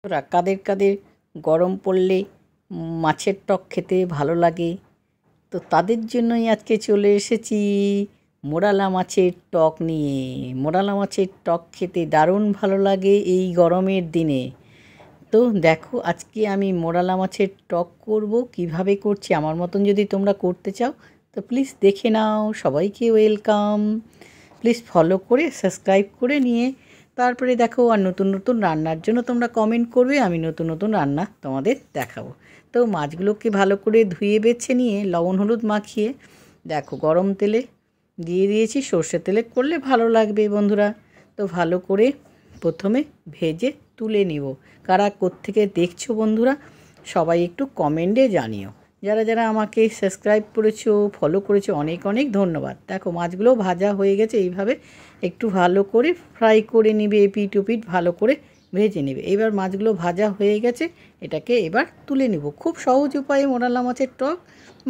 ওরা কাদের কাদের গরম পড়লে মাছের টক খেতে ভালো লাগে, তো তাদের জন্যই আজকে চলে এসেছি মোরালা মাছের টক নিয়ে। মোরালা মাছের টক খেতে দারুণ ভালো লাগে এই গরমের দিনে। তো দেখো আজকে আমি মোরালা মাছের টক করব, কিভাবে করছি আমার মতন যদি তোমরা করতে চাও তো প্লিজ দেখে নাও। সবাইকে ওয়েলকাম, প্লিজ ফলো করে সাবস্ক্রাইব করে নিয়ে তারপরে দেখো। আর নতুন নতুন রান্নার জন্য তোমরা কমেন্ট করবে, আমি নতুন নতুন রান্না তোমাদের দেখাবো। তো মাছগুলোকে ভালো করে ধুয়ে বেছে নিয়ে লবণ হলুদ মাখিয়ে দেখো গরম তেলে দিয়ে দিয়েছি। সর্ষের তেলে করলে ভালো লাগবে বন্ধুরা। তো ভালো করে প্রথমে ভেজে তুলে নিব। কারা কোত্থেকে দেখছো বন্ধুরা সবাই একটু কমেন্টে জানিও। যারা যারা আমাকে সাবস্ক্রাইব করেছো, ফলো করেছো, অনেক অনেক ধন্যবাদ। দেখো মাছগুলো ভাজা হয়ে গেছে, এইভাবে একটু ভালো করে ফ্রাই করে নিবে, এপিট ওপিট ভালো করে ভেজে নেবে। এবার মাছগুলো ভাজা হয়ে গেছে, এটাকে এবার তুলে নিব। খুব সহজ উপায়ে মোরালা মাছের টক,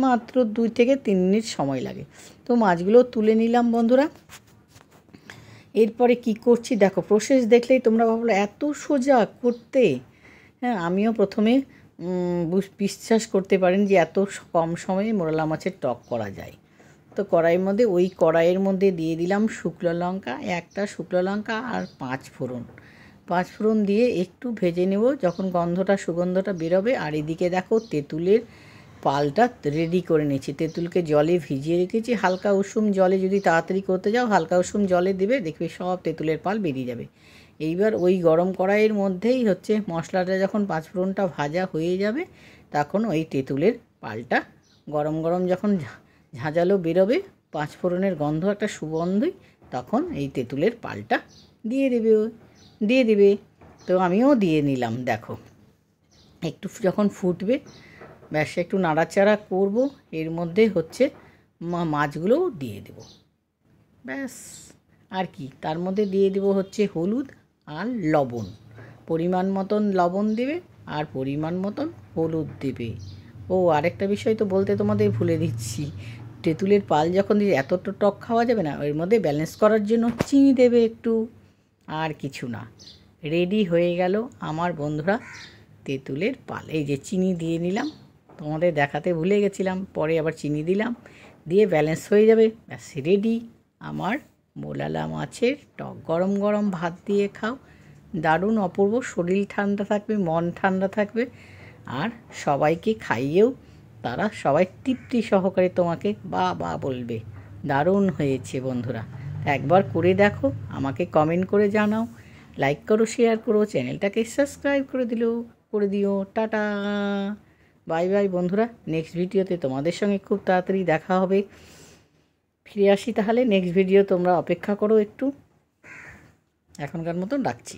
মাত্র 2 থেকে 3 মিনিট সময় লাগে। তো মাছগুলো তুলে নিলাম বন্ধুরা। এরপরে কি করছি দেখো, প্রসেস দেখলেই তোমরা ভাবলো এত সোজা করতে। হ্যাঁ, আমিও প্রথমে বিশ্বাস করতে পারেন যে এত কম সময়ে মোরালা মাছের টক করা যায়। তো কড়াইয়ের মধ্যে দিয়ে দিলাম শুকনো লঙ্কা, একটা শুকনো লঙ্কা আর 5 ফোড়ন দিয়ে একটু ভেজে নেব যখন সুগন্ধটা বেরোবে। আর এদিকে দেখো তেঁতুলের পালটা রেডি করে নিয়েছি। তেঁতুলকে জলে ভিজিয়ে রেখেছি, হালকা উষুম জলে। যদি তাড়াতাড়ি করতে যাও হালকা উষুম জলে দেবে, দেখবে সব তেঁতুলের পাল বেরিয়ে যাবে। এইবার ওই গরম কড়াইয়ের মধ্যেই মশলাটা যখন 5 ফোড়নটা ভাজা হয়ে যাবে, তখন ওই তেঁতুলের পালটা গরম যখন ঝাঁঝালো বেরোবে, 5 ফোড়নের গন্ধ একটা সুগন্ধই, তখন এই তেঁতুলের পালটা দিয়ে দেবে। তো আমিও দিয়ে নিলাম। দেখো একটু যখন ফুটবে, ব্যাস একটু নাড়াচাড়া করব। এর মধ্যে মাছগুলোও দিয়ে দেব, ব্যাস। আর কি, তার মধ্যে দিয়ে দেব হলুদ আর লবণ। পরিমাণ মতন লবণ দেবে আর পরিমাণ মতন হলুদ দেবে। ও আরেকটা বিষয় তো বলতে তোমাদের ভুলে দিচ্ছি, তেঁতুলের পাল যখন দিয়ে এতটা টক খাওয়া যাবে না, এর মধ্যে ব্যালেন্স করার জন্য চিনি দেবে একটু, আর কিছু না। রেডি হয়ে গেল আমার বন্ধুরা তেঁতুলের পাল। এই যে চিনি দিয়ে নিলাম, তোমাদের দেখাতে ভুলে গেছিলাম, পরে আবার চিনি দিলাম, দিয়ে ব্যালেন্স হয়ে যাবে। ব্যাস রেডি আমার মোরালা মাছের টক। গরম গরম ভাত দিয়ে খাও, দারুণ অপূর্ব। শরীর ঠান্ডা থাকবে, মন ঠান্ডা থাকবে, আর সবাইকে খাইয়েও তারা সবাই তৃপ্তি সহকারে তোমাকে বা বলবে। দারুণ হয়েছে বন্ধুরা, একবার করে দেখো, আমাকে কমেন্ট করে জানাও, লাইক করো, শেয়ার করো, চ্যানেলটাকে সাবস্ক্রাইব করে দিও। টাটা, বাই বাই বন্ধুরা। নেক্সট ভিডিওতে তোমাদের সঙ্গে খুব তাড়াতাড়ি দেখা হবে। ফিরে আসি তাহলে নেক্সট ভিডিও, তোমরা অপেক্ষা করো একটু। এখনকার মতন রাখছি।